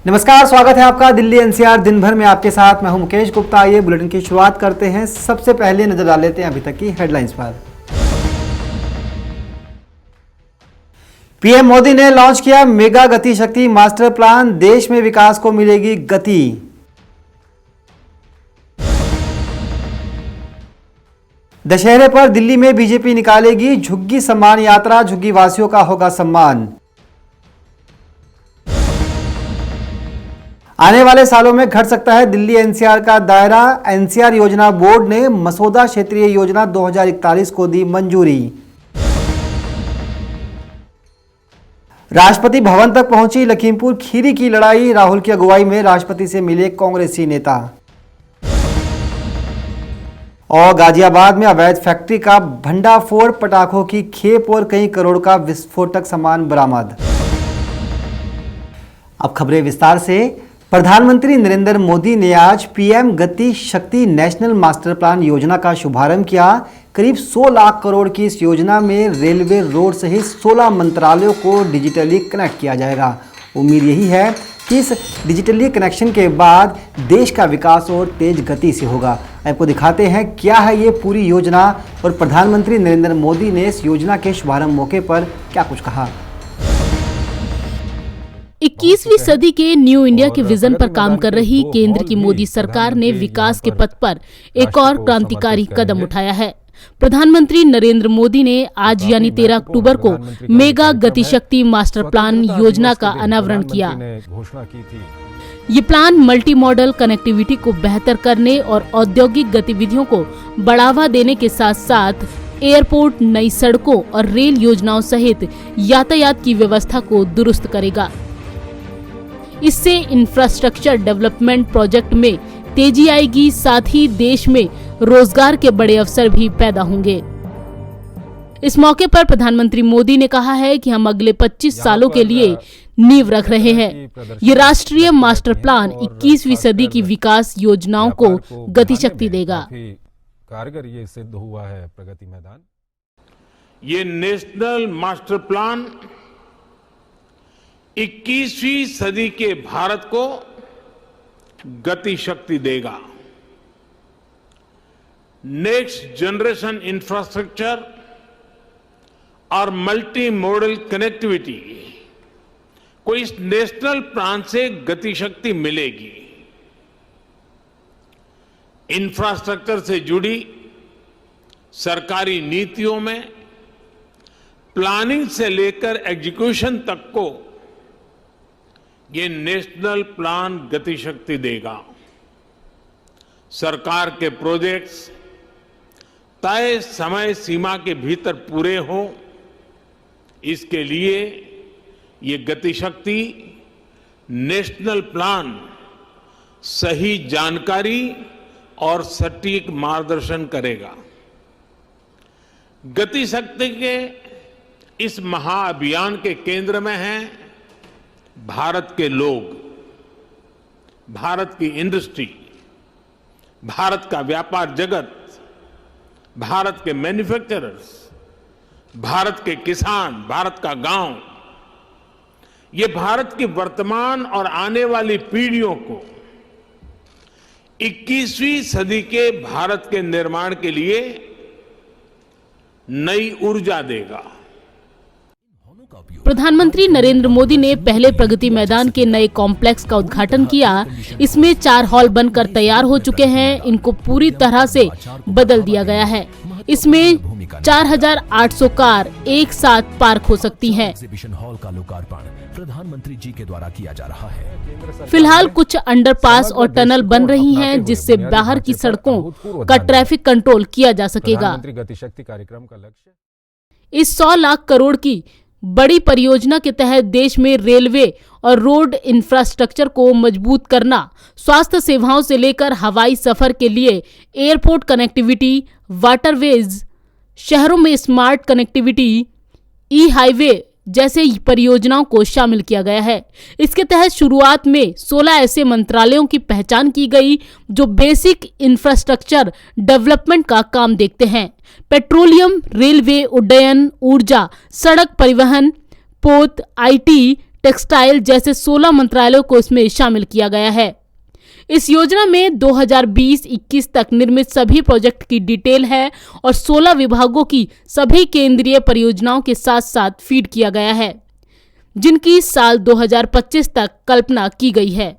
नमस्कार, स्वागत है आपका दिल्ली एनसीआर दिन भर में आपके साथ। मैं हूं मुकेश गुप्ता। आइए बुलेटिन की शुरुआत करते हैं। सबसे पहले नजर डाल लेते हैं अभी तक की हेडलाइंस पर। पीएम मोदी ने लॉन्च किया मेगा गति शक्ति मास्टर प्लान, देश में विकास को मिलेगी गति। दशहरे पर दिल्ली में बीजेपी निकालेगी झुग्गी सम्मान यात्रा, झुग्गी वासियों का होगा सम्मान। आने वाले सालों में घट सकता है दिल्ली एनसीआर का दायरा, एनसीआर योजना बोर्ड ने मसौदा क्षेत्रीय योजना 2041 को दी मंजूरी। राष्ट्रपति भवन तक पहुंची लखीमपुर खीरी की लड़ाई, राहुल की अगुवाई में राष्ट्रपति से मिले कांग्रेसी नेता। और गाजियाबाद में अवैध फैक्ट्री का भंडाफोड़, पटाखों की खेप और कई करोड़ का विस्फोटक सामान बरामद। अब खबरें विस्तार से। प्रधानमंत्री नरेंद्र मोदी ने आज पीएम गति शक्ति नेशनल मास्टर प्लान योजना का शुभारंभ किया। करीब 100 लाख करोड़ की इस योजना में रेलवे, रोड सहित 16 मंत्रालयों को डिजिटली कनेक्ट किया जाएगा। उम्मीद यही है कि इस डिजिटली कनेक्शन के बाद देश का विकास और तेज गति से होगा। आपको दिखाते हैं क्या है ये पूरी योजना और प्रधानमंत्री नरेंद्र मोदी ने इस योजना के शुभारंभ मौके पर क्या कुछ कहा। 21वीं सदी के न्यू इंडिया के विजन पर काम कर रही केंद्र की मोदी सरकार ने विकास के पथ पर एक और क्रांतिकारी कदम उठाया है। प्रधानमंत्री नरेंद्र मोदी ने आज यानी 13 अक्टूबर को मेगा गति शक्ति मास्टर प्लान योजना का अनावरण किया। ये प्लान मल्टी मॉडल कनेक्टिविटी को बेहतर करने और औद्योगिक गतिविधियों को बढ़ावा देने के साथ साथ एयरपोर्ट, नई सड़कों और रेल योजनाओं सहित यातायात की व्यवस्था को दुरुस्त करेगा। इससे इंफ्रास्ट्रक्चर डेवलपमेंट प्रोजेक्ट में तेजी आएगी, साथ ही देश में रोजगार के बड़े अवसर भी पैदा होंगे। इस मौके पर प्रधानमंत्री मोदी ने कहा है कि हम अगले 25 सालों के लिए नींव रख रहे हैं। ये राष्ट्रीय मास्टर प्लान 21वीं सदी की विकास योजनाओं को गति शक्ति देगा। कारगर ये सिद्ध हुआ है प्रगति मैदान। ये नेशनल मास्टर प्लान 21वीं सदी के भारत को गति शक्ति देगा। नेक्स्ट जनरेशन इंफ्रास्ट्रक्चर और मल्टी मॉडल कनेक्टिविटी को इस नेशनल प्लान से गति शक्ति मिलेगी। इंफ्रास्ट्रक्चर से जुड़ी सरकारी नीतियों में प्लानिंग से लेकर एग्जीक्यूशन तक को ये नेशनल प्लान गति शक्ति देगा। सरकार के प्रोजेक्ट्स तय समय सीमा के भीतर पूरे हों, इसके लिए ये गति शक्ति नेशनल प्लान सही जानकारी और सटीक मार्गदर्शन करेगा। गति शक्ति के इस महाअभियान के केंद्र में हैं भारत के लोग, भारत की इंडस्ट्री, भारत का व्यापार जगत, भारत के मैन्युफैक्चरर्स, भारत के किसान, भारत का गांव। ये भारत की वर्तमान और आने वाली पीढ़ियों को 21वीं सदी के भारत के निर्माण के लिए नई ऊर्जा देगा। प्रधानमंत्री नरेंद्र मोदी ने पहले प्रगति मैदान के नए कॉम्प्लेक्स का उद्घाटन किया। इसमें 4 हॉल बनकर तैयार हो चुके हैं। इनको पूरी तरह से बदल दिया गया है। इसमें 4800 कार एक साथ पार्क हो सकती हैं। एग्जीबिशन हॉल का लोकार्पण प्रधानमंत्री जी के द्वारा किया जा रहा है। फिलहाल कुछ अंडरपास और टनल बन रही हैं, जिससे बाहर की सड़कों का ट्रैफिक कंट्रोल किया जा सकेगा। गति शक्ति कार्यक्रम का लक्ष्य इस 100 लाख करोड़ की बड़ी परियोजना के तहत देश में रेलवे और रोड इंफ्रास्ट्रक्चर को मजबूत करना, स्वास्थ्य सेवाओं से लेकर हवाई सफर के लिए एयरपोर्ट कनेक्टिविटी, वाटरवेज, शहरों में स्मार्ट कनेक्टिविटी, ई हाईवे जैसे परियोजनाओं को शामिल किया गया है। इसके तहत शुरुआत में 16 ऐसे मंत्रालयों की पहचान की गई जो बेसिक इंफ्रास्ट्रक्चर डेवलपमेंट का काम देखते हैं। पेट्रोलियम, रेलवे, उड्डयन, ऊर्जा, सड़क परिवहन, पोत, आईटी, टेक्सटाइल जैसे 16 मंत्रालयों को इसमें शामिल किया गया है। इस योजना में 2020-21 तक निर्मित सभी प्रोजेक्ट की डिटेल है और 16 विभागों की सभी केंद्रीय परियोजनाओं के साथ साथ फीड किया गया है, जिनकी साल 2025 तक कल्पना की गई है।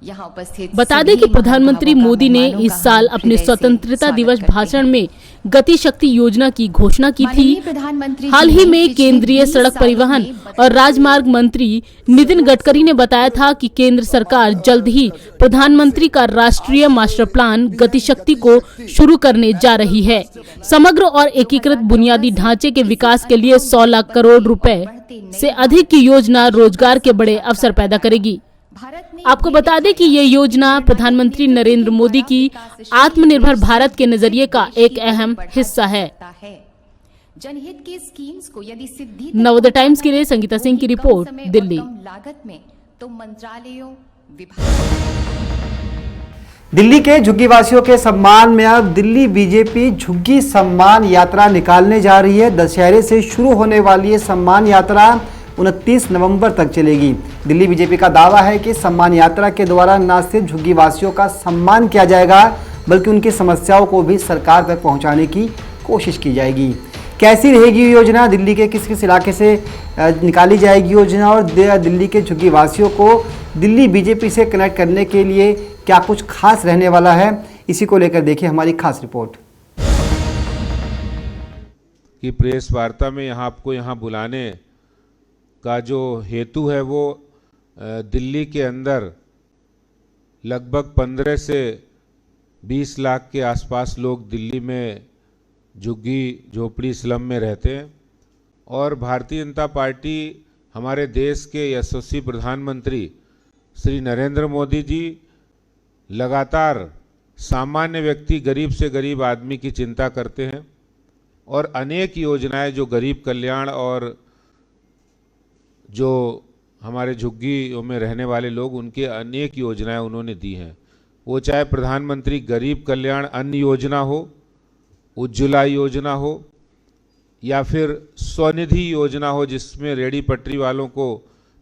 यहाँ उपस्थित बता दें कि प्रधानमंत्री मोदी ने इस साल अपने स्वतंत्रता दिवस भाषण में गति शक्ति योजना की घोषणा की थी। हाल ही में केंद्रीय सड़क परिवहन और राजमार्ग मंत्री नितिन गडकरी ने बताया था कि केंद्र सरकार जल्द ही प्रधानमंत्री का राष्ट्रीय मास्टर प्लान गति शक्ति को शुरू करने जा रही है। समग्र और एकीकृत बुनियादी ढांचे के विकास के लिए 100 लाख करोड़ रुपए से अधिक की योजना रोजगार के बड़े अवसर पैदा करेगी। आपको बता दें कि ये योजना प्रधानमंत्री नरेंद्र मोदी की आत्मनिर्भर भारत के नजरिए का एक अहम हिस्सा है। जनहित की स्कीम्स को यदि सिद्धि नवोदय टाइम्स के लिए संगीता सिंह की रिपोर्ट, दिल्ली। लागत में तो मंत्रालयों दिल्ली के झुग्गी वासियों के सम्मान में अब दिल्ली बीजेपी झुग्गी सम्मान यात्रा निकालने जा रही है। दशहरे से शुरू होने वाली ये सम्मान यात्रा 29 नवंबर तक चलेगी। दिल्ली बीजेपी का दावा है कि सम्मान यात्रा के द्वारा न सिर्फ झुग्गी वासियों का सम्मान किया जाएगा, बल्कि उनकी समस्याओं को भी सरकार तक पहुंचाने की कोशिश की जाएगी। कैसी रहेगी ये योजना, दिल्ली के किस किस इलाके से निकाली जाएगी योजना और दिल्ली के झुग्गी वासियों को दिल्ली बीजेपी से कनेक्ट करने के लिए क्या कुछ खास रहने वाला है, इसी को लेकर देखिए हमारी खास रिपोर्ट। कि प्रेस वार्ता में आपको यहाँ बुलाने का जो हेतु है वो दिल्ली के अंदर लगभग 15 से 20 लाख के आसपास लोग दिल्ली में झुग्गी झोपड़ी स्लम में रहते हैं और भारतीय जनता पार्टी हमारे देश के यशस्वी प्रधानमंत्री श्री नरेंद्र मोदी जी लगातार सामान्य व्यक्ति, गरीब से गरीब आदमी की चिंता करते हैं और अनेक योजनाएं जो गरीब कल्याण और जो हमारे झुग्गियों में रहने वाले लोग, उनके अनेक योजनाएं उन्होंने दी हैं। वो चाहे प्रधानमंत्री गरीब कल्याण अन्न योजना हो, उज्ज्वला योजना हो या फिर स्वनिधि योजना हो, जिसमें रेहड़ी पटरी वालों को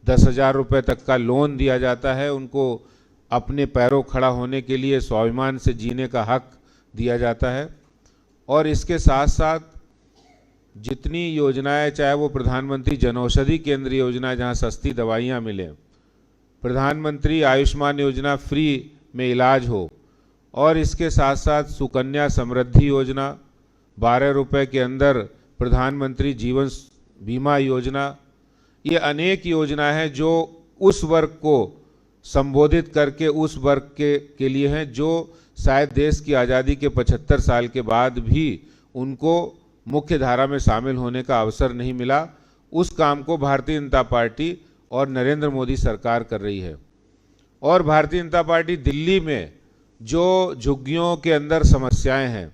10,000 रुपये तक का लोन दिया जाता है, उनको अपने पैरों खड़ा होने के लिए स्वाभिमान से जीने का हक दिया जाता है। और इसके साथ साथ जितनी योजनाएं, चाहे वो प्रधानमंत्री जनौषधि केंद्र योजना जहां सस्ती दवाइयां मिले, प्रधानमंत्री आयुष्मान योजना फ्री में इलाज हो, और इसके साथ साथ सुकन्या समृद्धि योजना 12 रुपये के अंदर प्रधानमंत्री जीवन बीमा योजना, ये अनेक योजना हैं जो उस वर्ग को संबोधित करके उस वर्ग के लिए हैं जो शायद देश की आज़ादी के 75 साल के बाद भी उनको मुख्य धारा में शामिल होने का अवसर नहीं मिला। उस काम को भारतीय जनता पार्टी और नरेंद्र मोदी सरकार कर रही है। और भारतीय जनता पार्टी दिल्ली में जो झुग्गियों के अंदर समस्याएं हैं,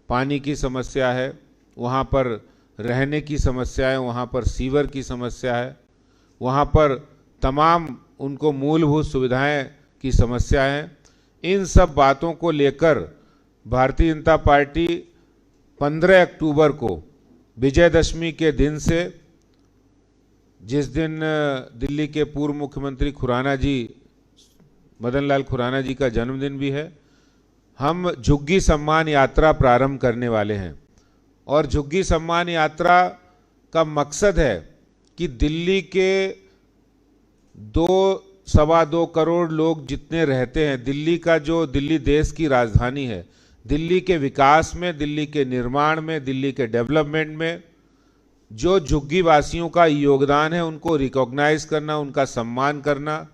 पानी की समस्या है, वहाँ पर रहने की समस्या है, वहाँ पर सीवर की समस्या है, वहाँ पर तमाम उनको मूलभूत सुविधाएं की समस्या है, इन सब बातों को लेकर भारतीय जनता पार्टी 15 अक्टूबर को विजयदशमी के दिन से, जिस दिन दिल्ली के पूर्व मुख्यमंत्री खुराना जी, मदन लाल खुराना जी का जन्मदिन भी है, हम झुग्गी सम्मान यात्रा प्रारंभ करने वाले हैं। और झुग्गी सम्मान यात्रा का मकसद है कि दिल्ली के 2-2.25 करोड़ लोग जितने रहते हैं, दिल्ली का जो दिल्ली देश की राजधानी है, दिल्ली के विकास में, दिल्ली के निर्माण में, दिल्ली के डेवलपमेंट में जो झुग्गी वासियों का योगदान है उनको रिकॉग्नाइज करना, उनका सम्मान करना।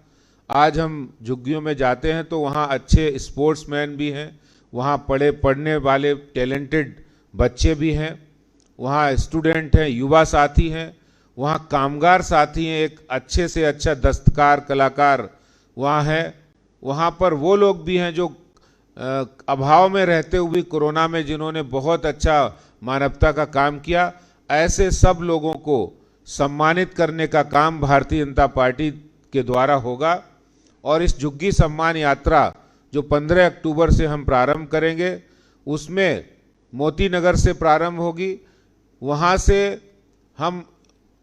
आज हम झुग्गियों में जाते हैं तो वहाँ अच्छे स्पोर्ट्समैन भी हैं, वहाँ पढ़ने वाले टैलेंटेड बच्चे भी हैं, वहाँ स्टूडेंट हैं, युवा साथी हैं, वहाँ कामगार साथी हैं, एक अच्छे से अच्छा दस्तकार कलाकार वहाँ है, वहाँ पर वो लोग भी हैं जो अभाव में रहते हुए कोरोना में जिन्होंने बहुत अच्छा मानवता का काम किया। ऐसे सब लोगों को सम्मानित करने का काम भारतीय जनता पार्टी के द्वारा होगा। और इस झुग्गी सम्मान यात्रा जो 15 अक्टूबर से हम प्रारंभ करेंगे, उसमें मोती नगर से प्रारंभ होगी। वहाँ से हम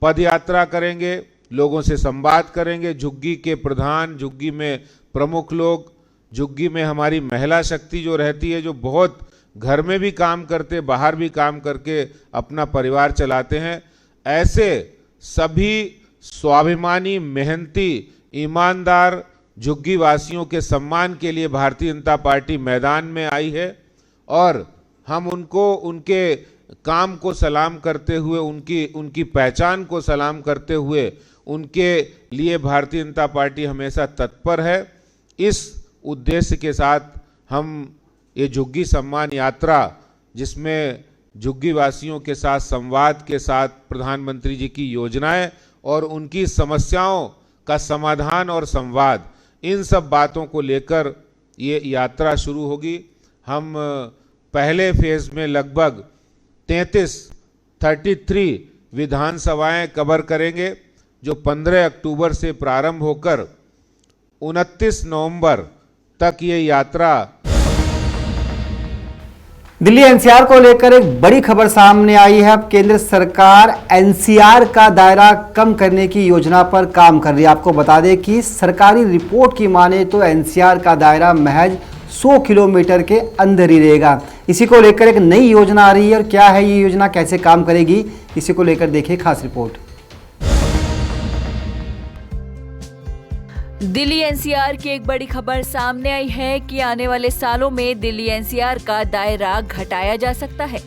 पद यात्रा करेंगे, लोगों से संवाद करेंगे। झुग्गी के प्रधान, झुग्गी में प्रमुख लोग, झुग्गी में हमारी महिला शक्ति जो रहती है, जो बहुत घर में भी काम करते, बाहर भी काम करके अपना परिवार चलाते हैं, ऐसे सभी स्वाभिमानी, मेहनती, ईमानदार झुग्गी वासियों के सम्मान के लिए भारतीय जनता पार्टी मैदान में आई है। और हम उनको, उनके काम को सलाम करते हुए, उनकी पहचान को सलाम करते हुए, उनके लिए भारतीय जनता पार्टी हमेशा तत्पर है। इस उद्देश्य के साथ हम ये झुग्गी सम्मान यात्रा, जिसमें झुग्गी वासियों के साथ संवाद के साथ प्रधानमंत्री जी की योजनाएं और उनकी समस्याओं का समाधान और संवाद, इन सब बातों को लेकर ये यात्रा शुरू होगी। हम पहले फेज में लगभग 33 विधानसभाएं कवर करेंगे, जो 15 अक्टूबर से प्रारंभ होकर 29 नवंबर तक ये यात्रा। दिल्ली एनसीआर को लेकर एक बड़ी खबर सामने आई है। अब केंद्र सरकार एनसीआर का दायरा कम करने की योजना पर काम कर रही है। आपको बता दें कि सरकारी रिपोर्ट की माने तो एनसीआर का दायरा महज 100 किलोमीटर के अंदर ही रहेगा। इसी को लेकर एक नई योजना आ रही है, और क्या है ये योजना, कैसे काम करेगी, इसी को लेकर देखिए खास रिपोर्ट। दिल्ली एनसीआर की एक बड़ी खबर सामने आई है कि आने वाले सालों में दिल्ली एनसीआर का दायरा घटाया जा सकता है।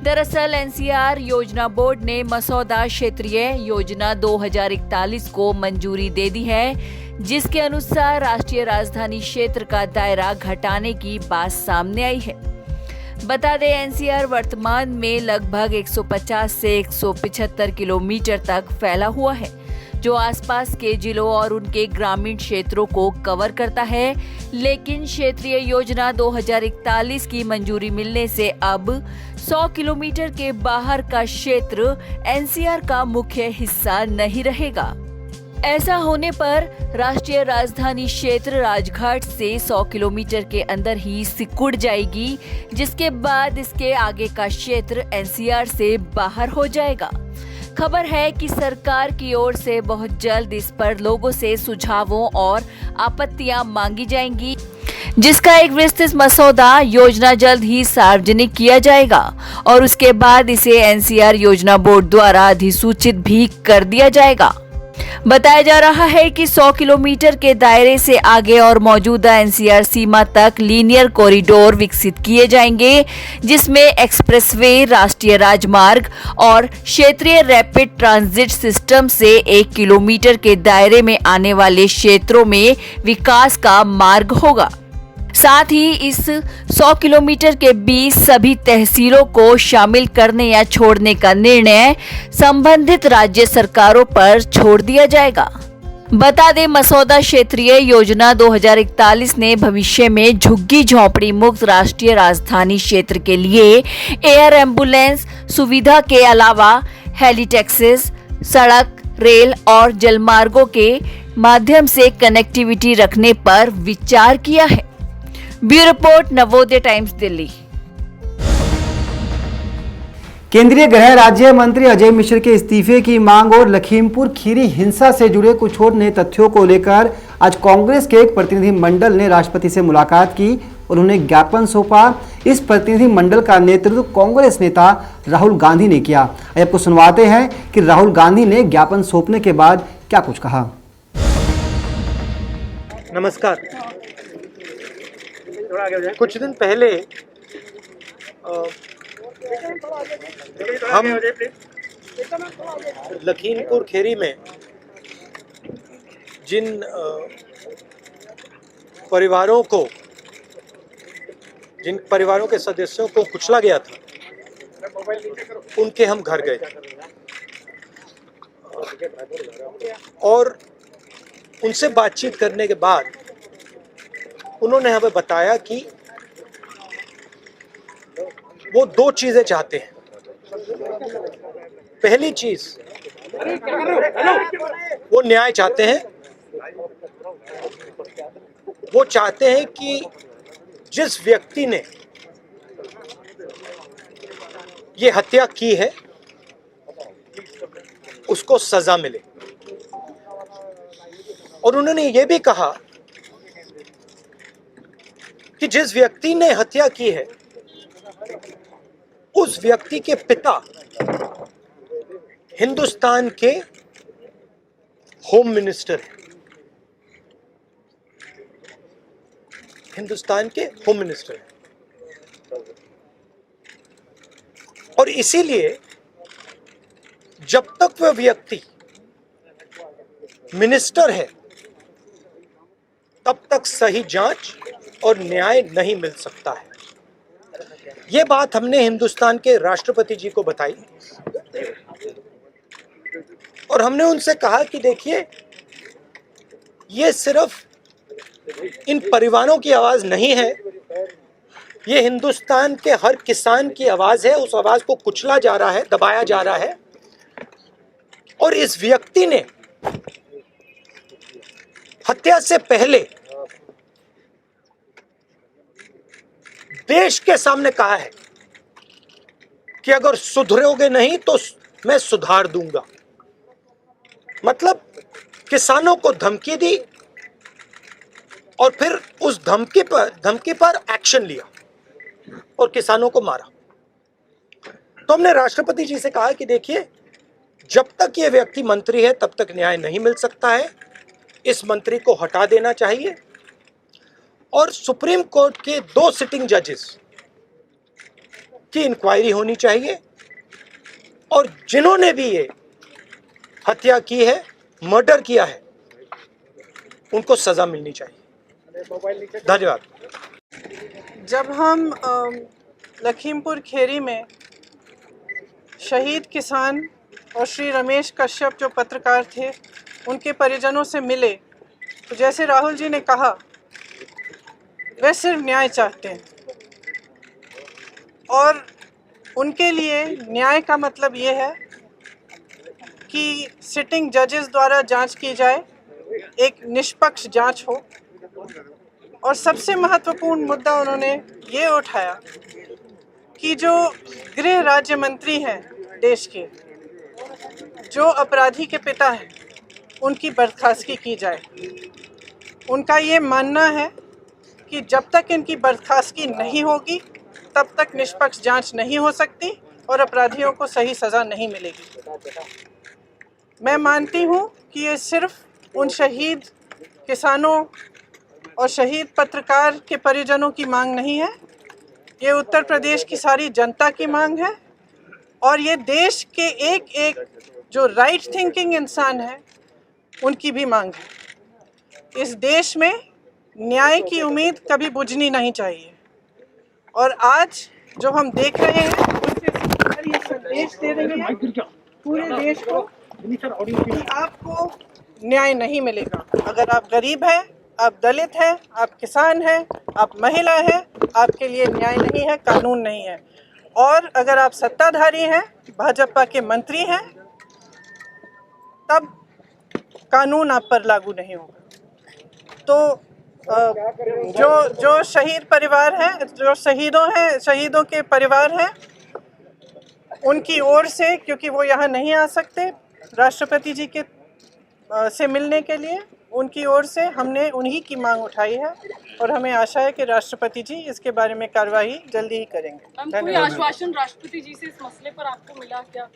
दरअसल एनसीआर योजना बोर्ड ने मसौदा क्षेत्रीय योजना 2041 को मंजूरी दे दी है, जिसके अनुसार राष्ट्रीय राजधानी क्षेत्र का दायरा घटाने की बात सामने आई है। बता दें, एनसीआर वर्तमान में लगभग 150 से 175 किलोमीटर तक फैला हुआ है, जो आसपास के जिलों और उनके ग्रामीण क्षेत्रों को कवर करता है। लेकिन क्षेत्रीय योजना 2041 की मंजूरी मिलने से अब 100 किलोमीटर के बाहर का क्षेत्र एनसीआर का मुख्य हिस्सा नहीं रहेगा। ऐसा होने पर राष्ट्रीय राजधानी क्षेत्र राजघाट से 100 किलोमीटर के अंदर ही सिकुड़ जाएगी, जिसके बाद इसके आगे का क्षेत्र एनसीआर से बाहर हो जाएगा। खबर है कि सरकार की ओर से बहुत जल्द इस पर लोगों से सुझावों और आपत्तियां मांगी जाएंगी, जिसका एक विस्तृत मसौदा योजना जल्द ही सार्वजनिक किया जाएगा और उसके बाद इसे एनसीआर योजना बोर्ड द्वारा अधिसूचित भी कर दिया जाएगा। बताया जा रहा है कि 100 किलोमीटर के दायरे से आगे और मौजूदा एनसीआर सीमा तक लीनियर कॉरिडोर विकसित किए जाएंगे, जिसमें एक्सप्रेसवे, राष्ट्रीय राजमार्ग और क्षेत्रीय रैपिड ट्रांजिट सिस्टम से 1 किलोमीटर के दायरे में आने वाले क्षेत्रों में विकास का मार्ग होगा। साथ ही इस 100 किलोमीटर के बीच सभी तहसीलों को शामिल करने या छोड़ने का निर्णय संबंधित राज्य सरकारों पर छोड़ दिया जाएगा। बता दें, मसौदा क्षेत्रीय योजना 2041 ने भविष्य में झुग्गी झोंपड़ी मुक्त राष्ट्रीय राजधानी क्षेत्र के लिए एयर एम्बुलेंस सुविधा के अलावा हेली टैक्सीज, सड़क, रेल और जलमार्गों के माध्यम से कनेक्टिविटी रखने पर विचार किया है। Bureau report, Navodaya times, Delhi. केंद्रीय गृह राज्य मंत्री अजय मिश्र के इस्तीफे की मांग और लखीमपुर खीरी हिंसा से जुड़े कुछ और नए तथ्यों को लेकर आज कांग्रेस के एक प्रतिनिधि मंडल ने राष्ट्रपति से मुलाकात की और उन्हें ज्ञापन सौंपा। इस प्रतिनिधि मंडल का नेतृत्व कांग्रेस नेता राहुल गांधी ने किया। आपको सुनवाते हैं कि राहुल गांधी ने ज्ञापन सौंपने के बाद क्या कुछ कहा। नमस्कार। कुछ दिन पहले हम लखीमपुर खीरी में जिन परिवारों के सदस्यों को कुचला गया था, उनके हम घर गए और उनसे बातचीत करने के बाद उन्होंने हमें बताया कि वो 2 चीजें चाहते हैं। पहली चीज, वो न्याय चाहते हैं। वो चाहते हैं कि जिस व्यक्ति ने ये हत्या की है उसको सजा मिले। और उन्होंने ये भी कहा कि जिस व्यक्ति ने हत्या की है उस व्यक्ति के पिता हिंदुस्तान के होम मिनिस्टर हैं। हिंदुस्तान के होम मिनिस्टर हैं। और इसीलिए जब तक वह व्यक्ति मिनिस्टर है तब तक सही जांच और न्याय नहीं मिल सकता है। यह बात हमने हिंदुस्तान के राष्ट्रपति जी को बताई और हमने उनसे कहा कि देखिए, ये सिर्फ इन परिवारों की आवाज नहीं है, ये हिंदुस्तान के हर किसान की आवाज है। उस आवाज को कुचला जा रहा है, दबाया जा रहा है। और इस व्यक्ति ने हत्या से पहले देश के सामने कहा है कि अगर सुधरोगे नहीं तो मैं सुधार दूंगा। मतलब किसानों को धमकी दी और फिर उस धमकी पर एक्शन लिया और किसानों को मारा। तो हमने राष्ट्रपति जी से कहा कि देखिए, जब तक ये व्यक्ति मंत्री है तब तक न्याय नहीं मिल सकता है। इस मंत्री को हटा देना चाहिए और सुप्रीम कोर्ट के 2 सिटिंग जजेस की इंक्वायरी होनी चाहिए और जिन्होंने भी ये हत्या की है, मर्डर किया है, उनको सजा मिलनी चाहिए। धन्यवाद। जब हम लखीमपुर खेरी में शहीद किसान और श्री रमेश कश्यप जो पत्रकार थे उनके परिजनों से मिले, तो जैसे राहुल जी ने कहा, वे सिर्फ न्याय चाहते हैं और उनके लिए न्याय का मतलब ये है कि सिटिंग जजेस द्वारा जांच की जाए, एक निष्पक्ष जांच हो। और सबसे महत्वपूर्ण मुद्दा उन्होंने ये उठाया कि जो गृह राज्य मंत्री हैं देश के, जो अपराधी के पिता हैं, उनकी बर्खास्तगी की जाए। उनका ये मानना है कि जब तक इनकी बर्खास्तगी नहीं होगी तब तक निष्पक्ष जांच नहीं हो सकती और अपराधियों को सही सज़ा नहीं मिलेगी। मैं मानती हूँ कि ये सिर्फ उन शहीद किसानों और शहीद पत्रकार के परिजनों की मांग नहीं है, ये उत्तर प्रदेश की सारी जनता की मांग है और ये देश के एक एक जो राइट थिंकिंग इंसान है उनकी भी मांग है। इस देश में न्याय की उम्मीद कभी बुझनी नहीं चाहिए और आज जो हम देख रहे हैं उससे सरकार ये संदेश दे रही है पूरे देश को कि आपको न्याय नहीं मिलेगा। अगर आप गरीब हैं, आप दलित हैं, आप किसान हैं, आप महिला हैं, आपके लिए न्याय नहीं है, कानून नहीं है। और अगर आप सत्ताधारी हैं, भाजपा के मंत्री हैं, तब कानून आप पर लागू नहीं होगा। तो जो शहीद परिवार हैं, जो शहीदों के परिवार हैं, उनकी ओर से, क्योंकि वो यहाँ नहीं आ सकते राष्ट्रपति जी के से मिलने के लिए, उनकी ओर से हमने उन्हीं की मांग उठाई है और हमें आशा है कि राष्ट्रपति जी इसके बारे में कार्रवाई जल्दी ही करेंगे। कोई आश्वासन राष्ट्रपति जी से इस मसले पर आपको मिला क्या?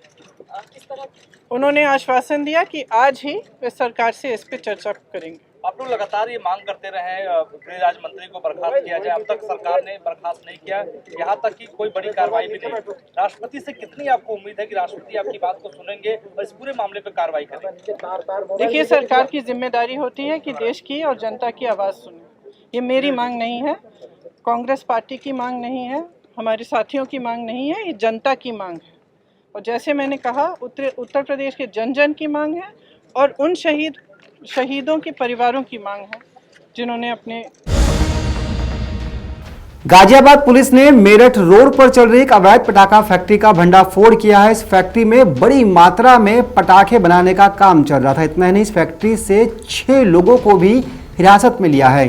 किस तरह? उन्होंने आश्वासन दिया कि आज ही वे सरकार से इस पर चर्चा करेंगे। आप लोग लगातार ये मांग करते रहे गृह राज्य मंत्री को बर्खास्त किया जाए, अब तक सरकार ने बर्खास्त नहीं किया, यहाँ तक कि कोई बड़ी कार्रवाई भी नहीं। राष्ट्रपति से कितनी आपको उम्मीद है कि राष्ट्रपति आपकी बात को सुनेंगे और इस पूरे मामले पर कार्रवाई करेंगे? देखिए, सरकार की जिम्मेदारी होती है कि देश की और जनता की आवाज़ सुने। ये मेरी मांग नहीं है, कांग्रेस पार्टी की मांग नहीं है, हमारे साथियों की मांग नहीं है, ये जनता की मांग है। और जैसे मैंने कहा, उत्तर प्रदेश के जन जन की मांग है और उन शहीदों के परिवारों की मांग है जिन्होंने अपने। गाजियाबाद पुलिस ने मेरठ रोड पर चल रही एक अवैध पटाखा फैक्ट्री का भंडाफोड़ किया है। इस फैक्ट्री में बड़ी मात्रा में पटाखे बनाने का काम चल रहा था। इतना ही नहीं, इस फैक्ट्री से 6 लोगों को भी हिरासत में लिया है।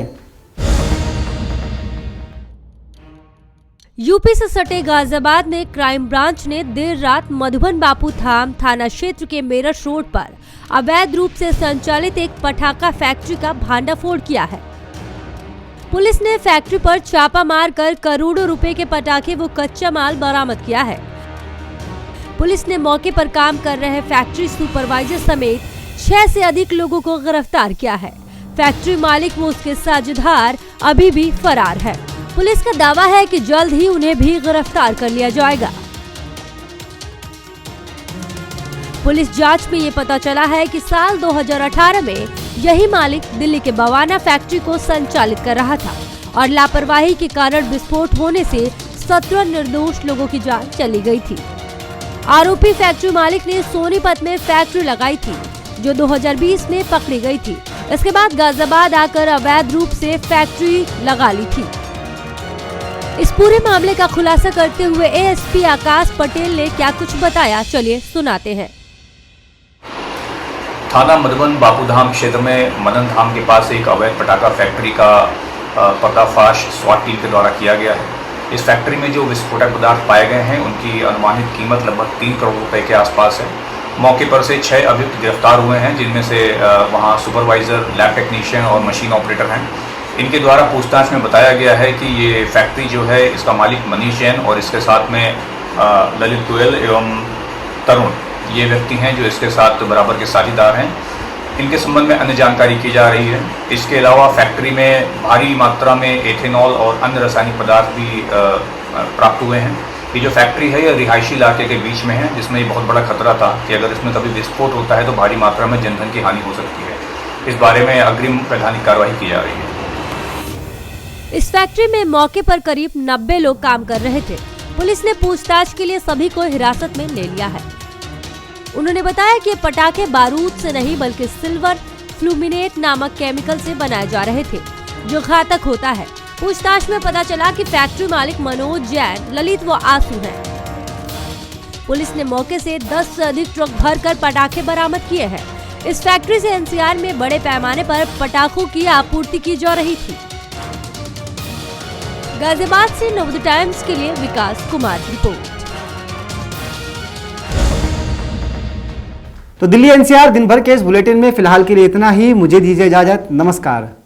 यूपी से सटे गाजियाबाद में क्राइम ब्रांच ने देर रात मधुबन बापू धाम थाना क्षेत्र के मेरठ रोड पर अवैध रूप से संचालित एक पटाखा फैक्ट्री का भांडाफोड़ किया है। पुलिस ने फैक्ट्री पर छापा मारकर करोड़ों रुपए के पटाखे व कच्चा माल बरामद किया है। पुलिस ने मौके पर काम कर रहे फैक्ट्री सुपरवाइजर समेत 6 से अधिक लोगों को गिरफ्तार किया है। फैक्ट्री मालिक व उसके साझेदार अभी भी फरार है। पुलिस का दावा है कि जल्द ही उन्हें भी गिरफ्तार कर लिया जाएगा। पुलिस जांच में ये पता चला है कि साल 2018 में यही मालिक दिल्ली के बवाना फैक्ट्री को संचालित कर रहा था और लापरवाही के कारण विस्फोट होने से 17 निर्दोष लोगों की जान चली गई थी। आरोपी फैक्ट्री मालिक ने सोनीपत में फैक्ट्री लगाई थी जो 2020 में पकड़ी गई थी। इसके बाद गाजियाबाद आकर अवैध रूप से फैक्ट्री लगा ली थी। इस पूरे मामले का खुलासा करते हुए एएसपी आकाश पटेल ने क्या कुछ बताया, चलिए सुनाते हैं। थाना मधुबन बापूधाम क्षेत्र में मदन धाम के पास एक अवैध पटाखा फैक्ट्री का पर्दाफाश स्वाट टीम के द्वारा किया गया है। इस फैक्ट्री में जो विस्फोटक पदार्थ पाए गए हैं उनकी अनुमानित कीमत लगभग 3 करोड़ रुपए के आसपास है। मौके पर से 6 अभियुक्त गिरफ्तार हुए हैं, जिनमें से वहां सुपरवाइजर, लैब टेक्नीशियन और मशीन ऑपरेटर हैं। इनके द्वारा पूछताछ में बताया गया है कि ये फैक्ट्री जो है इसका मालिक मनीष जैन और इसके साथ में ललित गोयल एवं तरुण, ये व्यक्ति हैं जो इसके साथ बराबर के साझेदार हैं। इनके संबंध में अन्य जानकारी की जा रही है। इसके अलावा फैक्ट्री में भारी मात्रा में एथेनॉल और अन्य रासायनिक पदार्थ भी प्राप्त हुए हैं। ये जो फैक्ट्री है ये रिहायशी इलाके के बीच में है, जिसमें ये बहुत बड़ा खतरा था कि अगर इसमें कभी विस्फोट होता है तो भारी मात्रा में जनधन की हानि हो सकती है। इस बारे में अग्रिम वैधानिक कार्रवाई की जा रही है। इस फैक्ट्री में मौके पर करीब 90 लोग काम कर रहे थे। पुलिस ने पूछताछ के लिए सभी को हिरासत में ले लिया है। उन्होंने बताया कि पटाखे बारूद से नहीं बल्कि सिल्वर फ्लूमिनेट नामक केमिकल से बनाए जा रहे थे जो घातक होता है। पूछताछ में पता चला कि फैक्ट्री मालिक मनोज जैन, ललित व आसू हैं। पुलिस ने मौके से 10 से अधिक ट्रक भरकर पटाखे बरामद किए हैं। इस फैक्ट्री से एनसीआर में बड़े पैमाने पर पटाखों की आपूर्ति की जा रही थी। गाजियाबाद से नवोदय टाइम्स के लिए विकास कुमार की रिपोर्ट। तो दिल्ली एनसीआर दिन भर के इस बुलेटिन में फिलहाल के लिए इतना ही। मुझे दीजिए इजाजत। नमस्कार।